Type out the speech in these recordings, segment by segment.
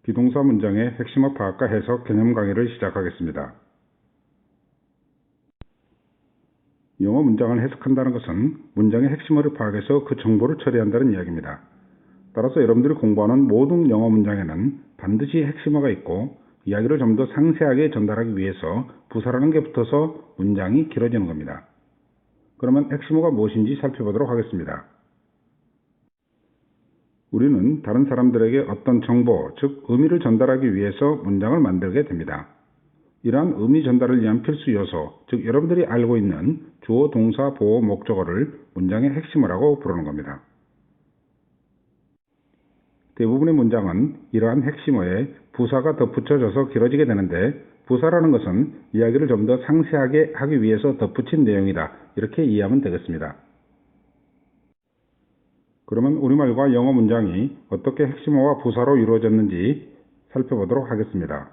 비동사 문장의 핵심어 파악과 해석 개념 강의를 시작하겠습니다. 영어 문장을 해석한다는 것은 문장의 핵심어를 파악해서 그 정보를 처리한다는 이야기입니다. 따라서 여러분들이 공부하는 모든 영어 문장에는 반드시 핵심어가 있고 이야기를 좀 더 상세하게 전달하기 위해서 부사라는 게 붙어서 문장이 길어지는 겁니다. 그러면 핵심어가 무엇인지 살펴보도록 하겠습니다. 우리는 다른 사람들에게 어떤 정보, 즉 의미를 전달하기 위해서 문장을 만들게 됩니다. 이러한 의미 전달을 위한 필수 요소, 즉 여러분들이 알고 있는 주어, 동사, 보어, 목적어를 문장의 핵심어라고 부르는 겁니다. 대부분의 문장은 이러한 핵심어에 부사가 덧붙여져서 길어지게 되는데 부사라는 것은 이야기를 좀 더 상세하게 하기 위해서 덧붙인 내용이다. 이렇게 이해하면 되겠습니다. 그러면 우리말과 영어 문장이 어떻게 핵심어와 부사로 이루어졌는지 살펴보도록 하겠습니다.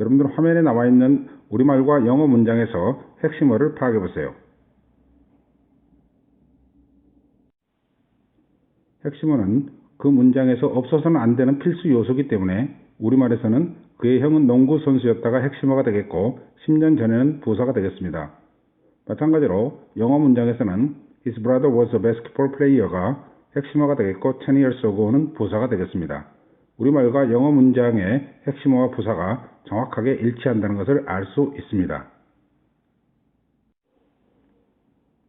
여러분들은 화면에 나와 있는 우리말과 영어 문장에서 핵심어를 파악해 보세요. 핵심어는 그 문장에서 없어서는 안 되는 필수 요소이기 때문에 우리말에서는 그의 형은 농구 선수였다가 핵심어가 되겠고 10년 전에는 부사가 되겠습니다. 마찬가지로 영어 문장에서는 His brother was a basketball player가 핵심어가 되겠고 10 years ago는 부사가 되겠습니다. 우리말과 영어 문장의 핵심어와 부사가 정확하게 일치한다는 것을 알 수 있습니다.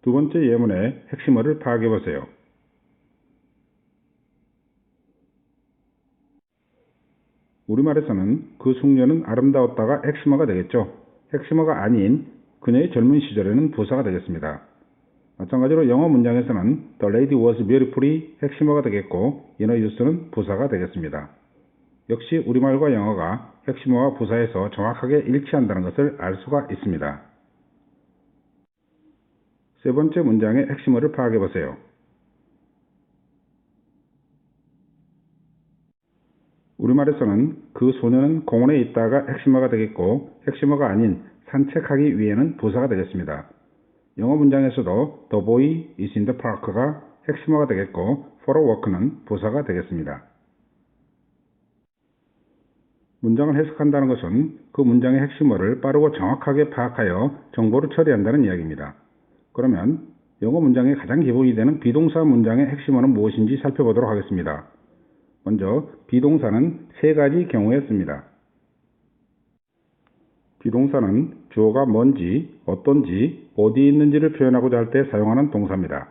두 번째 예문의 핵심어를 파악해 보세요. 우리말에서는 그 숙녀는 아름다웠다가 핵심어가 되겠죠. 핵심어가 아닌 그녀의 젊은 시절에는 부사가 되겠습니다. 마찬가지로 영어 문장에서는 The lady was beautifully 핵심어가 되겠고 inner use는 부사가 되겠습니다. 역시 우리말과 영어가 핵심어와 부사에서 정확하게 일치한다는 것을 알 수가 있습니다. 세 번째 문장의 핵심어를 파악해 보세요. 우리말에서는 그 소녀는 공원에 있다가 핵심어가 되겠고 핵심어가 아닌 산책하기 위해는 부사가 되겠습니다. 영어 문장에서도 The boy is in the park가 핵심어가 되겠고 for a walk는 부사가 되겠습니다. 문장을 해석한다는 것은 그 문장의 핵심어를 빠르고 정확하게 파악하여 정보를 처리한다는 이야기입니다. 그러면 영어 문장의 가장 기본이 되는 비동사 문장의 핵심어는 무엇인지 살펴보도록 하겠습니다. 먼저 비동사는 세 가지 경우에 씁니다. 비동사는 주어가 뭔지, 어떤지, 어디에 있는지를 표현하고자 할 때 사용하는 동사입니다.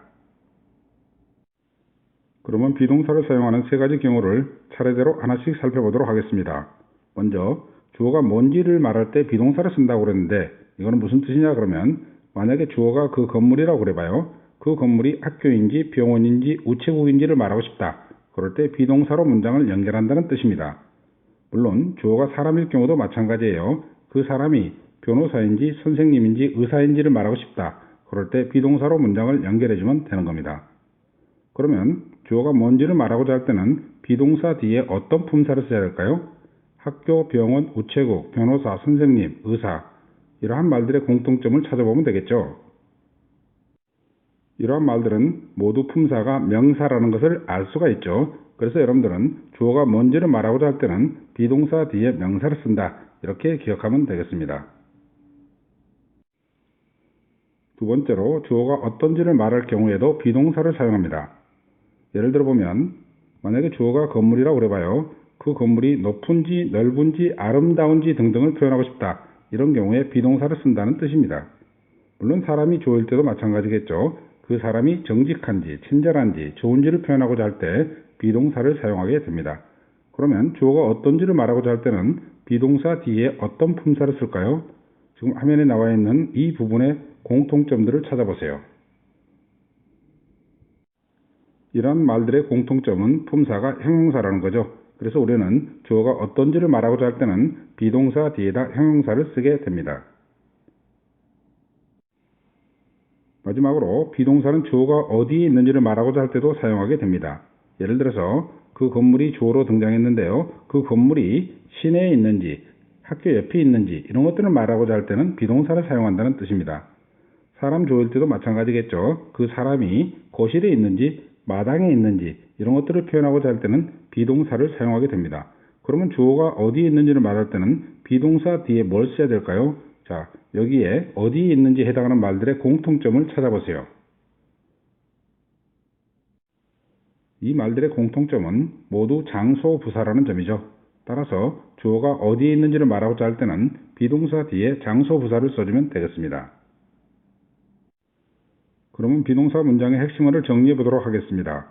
그러면 비동사를 사용하는 세 가지 경우를 차례대로 하나씩 살펴보도록 하겠습니다. 먼저 주어가 뭔지를 말할 때 비동사를 쓴다고 그랬는데 이거는 무슨 뜻이냐 그러면 만약에 주어가 그 건물이라고 그래봐요. 그 건물이 학교인지 병원인지 우체국인지를 말하고 싶다. 그럴 때 비동사로 문장을 연결한다는 뜻입니다. 물론 주어가 사람일 경우도 마찬가지예요. 그 사람이 변호사인지 선생님인지 의사인지를 말하고 싶다. 그럴 때 비동사로 문장을 연결해주면 되는 겁니다. 그러면 주어가 뭔지를 말하고자 할 때는 비동사 뒤에 어떤 품사를 써야 할까요? 학교, 병원, 우체국, 변호사, 선생님, 의사 이러한 말들의 공통점을 찾아보면 되겠죠. 이러한 말들은 모두 품사가 명사라는 것을 알 수가 있죠. 그래서 여러분들은 주어가 뭔지를 말하고자 할 때는 비동사 뒤에 명사를 쓴다. 이렇게 기억하면 되겠습니다. 두 번째로 주어가 어떤지를 말할 경우에도 비동사를 사용합니다. 예를 들어 보면 만약에 주어가 건물이라고 그래봐요. 그 건물이 높은지 넓은지 아름다운지 등등을 표현하고 싶다. 이런 경우에 비동사를 쓴다는 뜻입니다. 물론 사람이 주어일 때도 마찬가지겠죠. 그 사람이 정직한지 친절한지 좋은지를 표현하고자 할 때 비동사를 사용하게 됩니다. 그러면 주어가 어떤지를 말하고자 할 때는 비동사 뒤에 어떤 품사를 쓸까요? 지금 화면에 나와 있는 이 부분의 공통점들을 찾아보세요. 이런 말들의 공통점은 품사가 형용사라는 거죠. 그래서 우리는 주어가 어떤지를 말하고자 할 때는 비동사 뒤에다 형용사를 쓰게 됩니다. 마지막으로 비동사는 주어가 어디에 있는지를 말하고자 할 때도 사용하게 됩니다. 예를 들어서 그 건물이 주어로 등장했는데요. 그 건물이 시내에 있는지 학교 옆에 있는지 이런 것들을 말하고자 할 때는 비동사를 사용한다는 뜻입니다. 사람 주어일 때도 마찬가지겠죠. 그 사람이 거실에 있는지 마당에 있는지 이런 것들을 표현하고자 할 때는 비동사를 사용하게 됩니다. 그러면 주어가 어디에 있는지를 말할 때는 비동사 뒤에 뭘 써야 될까요? 자, 여기에 어디에 있는지 해당하는 말들의 공통점을 찾아보세요. 이 말들의 공통점은 모두 장소 부사라는 점이죠. 따라서 주어가 어디에 있는지를 말하고자 할 때는 비동사 뒤에 장소 부사를 써주면 되겠습니다. 그러면 비동사 문장의 핵심어를 정리해 보도록 하겠습니다.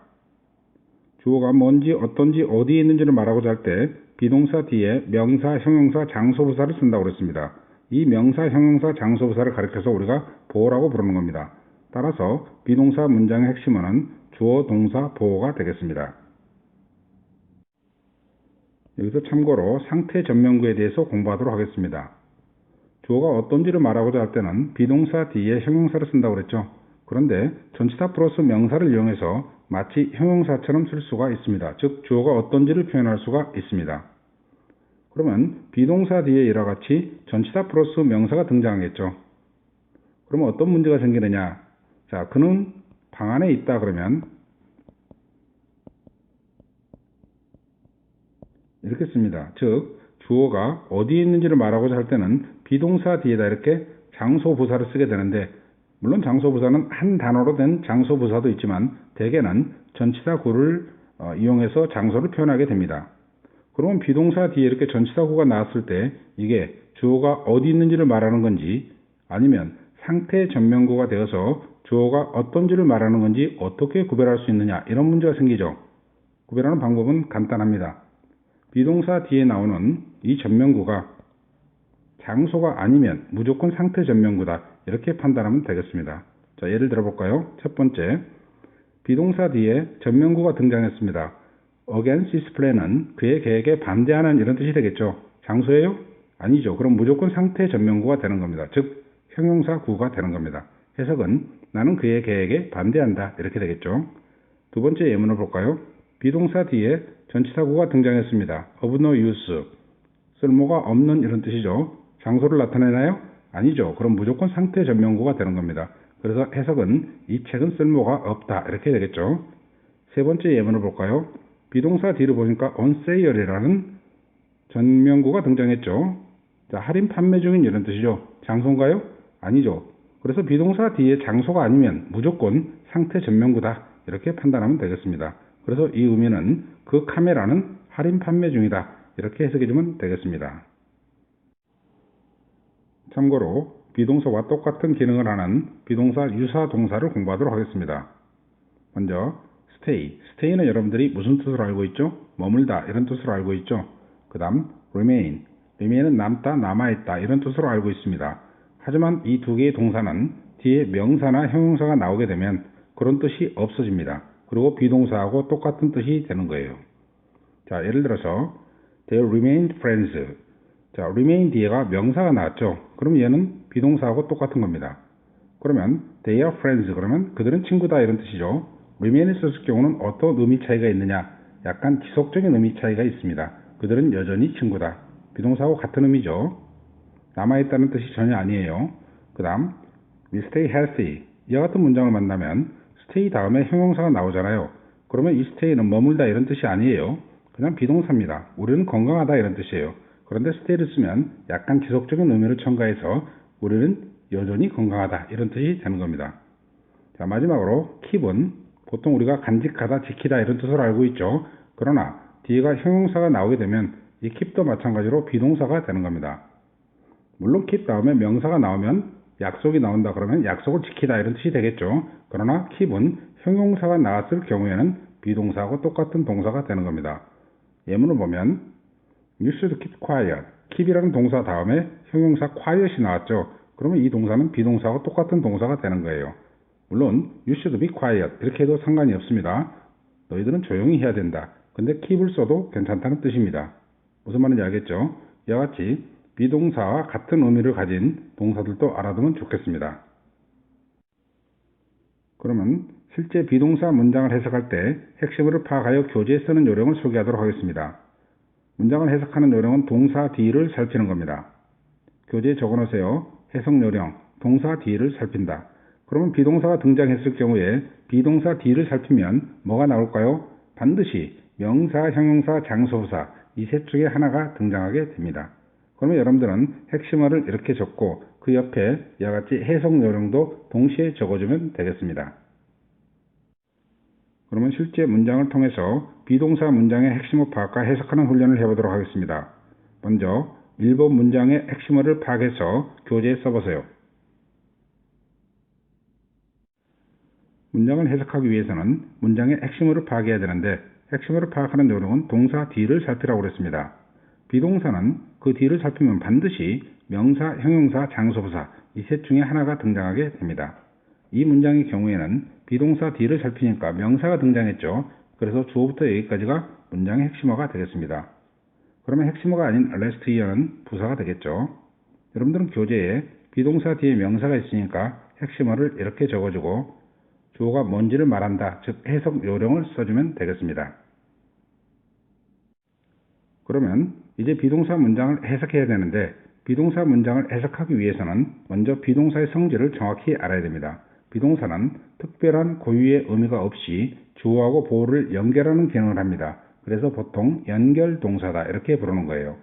주어가 뭔지 어떤지 어디에 있는지를 말하고자 할 때 비동사 뒤에 명사, 형용사, 장소 부사를 쓴다고 그랬습니다. 이 명사, 형용사, 장소 부사를 가리켜서 우리가 보어라고 부르는 겁니다. 따라서 비동사 문장의 핵심어는 주어, 동사, 보어가 되겠습니다. 여기서 참고로 상태 전면구에 대해서 공부하도록 하겠습니다. 주어가 어떤지를 말하고자 할 때는 비동사 뒤에 형용사를 쓴다고 그랬죠. 그런데 전치사 플러스 명사를 이용해서 마치 형용사처럼 쓸 수가 있습니다. 즉 주어가 어떤지를 표현할 수가 있습니다. 그러면 비동사 뒤에 이와 같이 전치사 플러스 명사가 등장하겠죠. 그러면 어떤 문제가 생기느냐? 자, 그는 방 안에 있다 그러면 이렇게 씁니다. 즉 주어가 어디에 있는지를 말하고자 할 때는 비동사 뒤에다 이렇게 장소 부사를 쓰게 되는데, 물론 장소 부사는 한 단어로 된 장소 부사도 있지만 대개는 전치사 구를 이용해서 장소를 표현하게 됩니다. 그러면 비동사 뒤에 이렇게 전치사 구가 나왔을 때 이게 주어가 어디 있는지를 말하는 건지 아니면 상태 전면구가 되어서 주어가 어떤지를 말하는 건지 어떻게 구별할 수 있느냐, 이런 문제가 생기죠. 구별하는 방법은 간단합니다. 비동사 뒤에 나오는 이 전면구가 장소가 아니면 무조건 상태 전면구다, 이렇게 판단하면 되겠습니다. 자, 예를 들어 볼까요? 첫 번째, 비동사 뒤에 전면구가 등장했습니다. against his plan은 그의 계획에 반대하는, 이런 뜻이 되겠죠. 장소예요? 아니죠. 그럼 무조건 상태 전면구가 되는 겁니다. 즉 형용사 구가 되는 겁니다. 해석은 나는 그의 계획에 반대한다, 이렇게 되겠죠. 두 번째 예문을 볼까요? 비동사 뒤에 전치사 구가 등장했습니다. of no use, 쓸모가 없는, 이런 뜻이죠. 장소를 나타내나요? 아니죠. 그럼 무조건 상태 전면구가 되는 겁니다. 그래서 해석은 이 책은 쓸모가 없다, 이렇게 되겠죠. 세 번째 예문을 볼까요? 비동사 뒤를 보니까 on sale이라는 전면구가 등장했죠. 자, 할인 판매 중인, 이런 뜻이죠. 장소인가요? 아니죠. 그래서 비동사 뒤에 장소가 아니면 무조건 상태 전면구다, 이렇게 판단하면 되겠습니다. 그래서 이 의미는 그 카메라는 할인 판매 중이다, 이렇게 해석해주면 되겠습니다. 참고로 비동사와 똑같은 기능을 하는 비동사 유사 동사를 공부하도록 하겠습니다. 먼저 stay. stay는 여러분들이 무슨 뜻으로 알고 있죠? 머물다, 이런 뜻으로 알고 있죠. 그 다음 remain. remain은 남다, 남아있다, 이런 뜻으로 알고 있습니다. 하지만 이 두 개의 동사는 뒤에 명사나 형용사가 나오게 되면 그런 뜻이 없어집니다. 그리고 비동사하고 똑같은 뜻이 되는 거예요. 자, 예를 들어서 they remained friends. 자, remain 뒤에가 명사가 나왔죠. 그럼 얘는 비동사하고 똑같은 겁니다. 그러면 they are friends, 그러면 그들은 친구다, 이런 뜻이죠. remain을 썼을 경우는 어떤 의미 차이가 있느냐? 약간 지속적인 의미 차이가 있습니다. 그들은 여전히 친구다. 비동사하고 같은 의미죠. 남아있다는 뜻이 전혀 아니에요. 그 다음 we stay healthy. 이와 같은 문장을 만나면 stay 다음에 형용사가 나오잖아요. 그러면 이 stay는 머물다, 이런 뜻이 아니에요. 그냥 비동사입니다. 우리는 건강하다, 이런 뜻이에요. 그런데 stay를 쓰면 약간 지속적인 의미를 첨가해서 우리는 여전히 건강하다, 이런 뜻이 되는 겁니다. 자, 마지막으로 keep은 보통 우리가 간직하다, 지키다, 이런 뜻으로 알고 있죠. 그러나 뒤에가 형용사가 나오게 되면 이 keep도 마찬가지로 비동사가 되는 겁니다. 물론 keep 다음에 명사가 나오면 약속이 나온다 그러면 약속을 지키다, 이런 뜻이 되겠죠. 그러나 keep은 형용사가 나왔을 경우에는 비동사하고 똑같은 동사가 되는 겁니다. 예문을 보면 you should keep quiet. keep이라는 동사 다음에 형용사 quiet이 나왔죠. 그러면 이 동사는 비동사하고 똑같은 동사가 되는 거예요. 물론 you should be quiet 이렇게 해도 상관이 없습니다. 너희들은 조용히 해야 된다. 근데 keep을 써도 괜찮다는 뜻입니다. 무슨 말인지 알겠죠? 이와 같이 비동사와 같은 의미를 가진 동사들도 알아두면 좋겠습니다. 그러면 실제 비동사 문장을 해석할 때 핵심을 파악하여 교재에 쓰는 요령을 소개하도록 하겠습니다. 문장을 해석하는 요령은 동사 뒤를 살피는 겁니다. 교재에 적어놓으세요. 해석 요령, 동사 뒤를 살핀다. 그러면 비동사가 등장했을 경우에 비동사 뒤를 살피면 뭐가 나올까요? 반드시 명사, 형용사, 장소부사, 이 셋 중에 하나가 등장하게 됩니다. 그러면 여러분들은 핵심어를 이렇게 적고 그 옆에 이와 같이 해석 요령도 동시에 적어주면 되겠습니다. 그러면 실제 문장을 통해서 비동사 문장의 핵심어 파악과 해석하는 훈련을 해보도록 하겠습니다. 먼저 1번 문장의 핵심어를 파악해서 교재에 써보세요. 문장을 해석하기 위해서는 문장의 핵심어를 파악해야 되는데 핵심어를 파악하는 요령은 동사 뒤를 살피라고 그랬습니다. 비동사는 그 뒤를 살피면 반드시 명사, 형용사, 장소부사 이 셋 중에 하나가 등장하게 됩니다. 이 문장의 경우에는 비동사 뒤를 살피니까 명사가 등장했죠. 그래서 주어부터 여기까지가 문장의 핵심어가 되겠습니다. 그러면 핵심어가 아닌 last year는 부사가 되겠죠. 여러분들은 교재에 비동사 뒤에 명사가 있으니까 핵심어를 이렇게 적어주고 주어가 뭔지를 말한다, 즉 해석 요령을 써주면 되겠습니다. 그러면 이제 비동사 문장을 해석해야 되는데 비동사 문장을 해석하기 위해서는 먼저 비동사의 성질을 정확히 알아야 됩니다. 비동사는 특별한 고유의 의미가 없이 주어하고 보어를 연결하는 기능을 합니다. 그래서 보통 연결동사다 이렇게 부르는 거예요.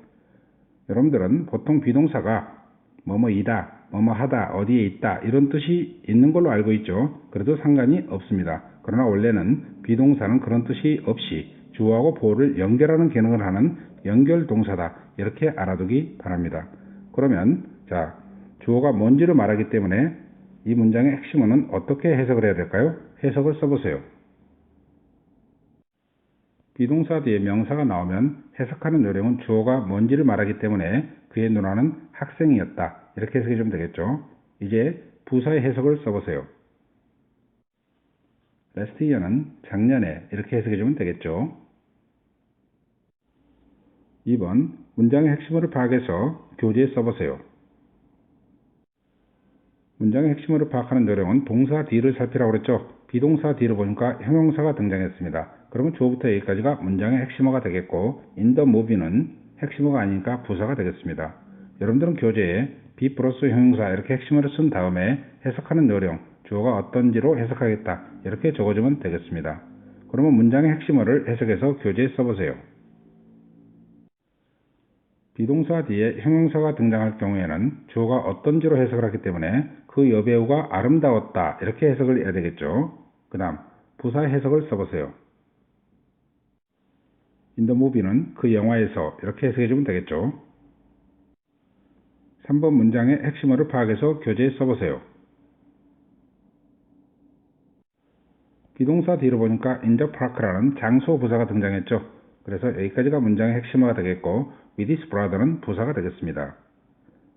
여러분들은 보통 비동사가 뭐뭐이다, 뭐뭐하다, 어디에 있다 이런 뜻이 있는 걸로 알고 있죠. 그래도 상관이 없습니다. 그러나 원래는 비동사는 그런 뜻이 없이 주어하고 보어를 연결하는 기능을 하는 연결동사다 이렇게 알아두기 바랍니다. 그러면 자 주어가 뭔지를 말하기 때문에 이 문장의 핵심어는 어떻게 해석을 해야 될까요? 해석을 써보세요. 비동사 뒤에 명사가 나오면 해석하는 요령은 주어가 뭔지를 말하기 때문에 그의 누나는 학생이었다 이렇게 해석해 주면 되겠죠. 이제 부사의 해석을 써보세요. last year는 작년에 이렇게 해석해 주면 되겠죠. 2번 문장의 핵심어를 파악해서 교재에 써보세요. 문장의 핵심어를 파악하는 요령은 동사 뒤를 살피라고 그랬죠. 비동사 뒤를 보니까 형용사가 등장했습니다. 그러면 주어부터 여기까지가 문장의 핵심어가 되겠고 in the movie는 핵심어가 아니니까 부사가 되겠습니다. 여러분들은 교재에 be 플러스 형용사 이렇게 핵심어를 쓴 다음에 해석하는 요령, 주어가 어떤지로 해석하겠다 이렇게 적어주면 되겠습니다. 그러면 문장의 핵심어를 해석해서 교재에 써보세요. 비동사 뒤에 형용사가 등장할 경우에는 주어가 어떤지로 해석을 하기 때문에 그 여배우가 아름다웠다 이렇게 해석을 해야 되겠죠. 그 다음 부사의 해석을 써보세요. in the movie는 그 영화에서 이렇게 해석해 주면 되겠죠. 3번 문장의 핵심어를 파악해서 교재에 써보세요. 비동사 뒤로 보니까 in the park라는 장소 부사가 등장했죠. 그래서 여기까지가 문장의 핵심어가 되겠고 with his brother는 부사가 되겠습니다.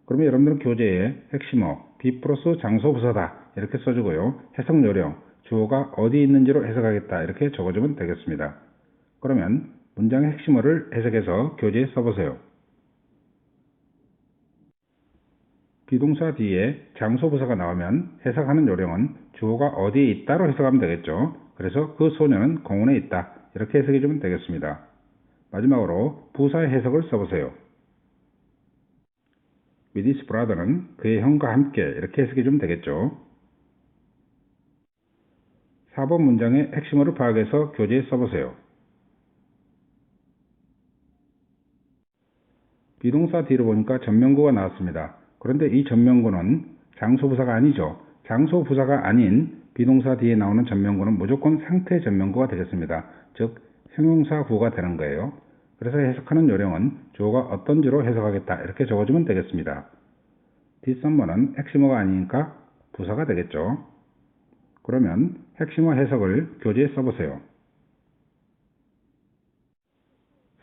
그러면 여러분들은 교재에 핵심어 be 플러스 장소 부사다 이렇게 써주고요. 해석 요령 주어가 어디 있는지로 해석하겠다 이렇게 적어주면 되겠습니다. 그러면 문장의 핵심어를 해석해서 교재에 써보세요. 비동사 뒤에 장소 부사가 나오면 해석하는 요령은 주어가 어디에 있다로 해석하면 되겠죠. 그래서 그 소녀는 공원에 있다 이렇게 해석해 주면 되겠습니다. 마지막으로 부사의 해석을 써보세요. with his brother는 그의 형과 함께 이렇게 해석해 주면 되겠죠. 4번 문장의 핵심어를 파악해서 교재에 써보세요. 비동사 뒤로 보니까 전명구가 나왔습니다. 그런데 이 전명구는 장소부사가 아니죠. 장소부사가 아닌 비동사 뒤에 나오는 전명구는 무조건 상태 전명구가 되겠습니다. 즉 형용사 구가 되는 거예요. 그래서 해석하는 요령은 주어가 어떤지로 해석하겠다 이렇게 적어주면 되겠습니다. 뒷선문은 핵심어가 아니니까 부사가 되겠죠. 그러면 핵심어 해석을 교재에 써보세요.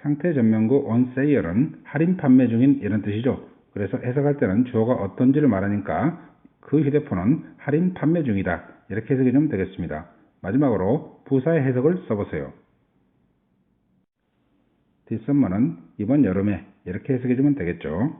상태 전명구 on sale은 할인 판매 중인 이런 뜻이죠. 그래서 해석할 때는 주어가 어떤지를 말하니까 그 휴대폰은 할인 판매 중이다 이렇게 해석해 주면 되겠습니다. 마지막으로 부사의 해석을 써보세요. 뒷선문은 이번 여름에 이렇게 해석해 주면 되겠죠.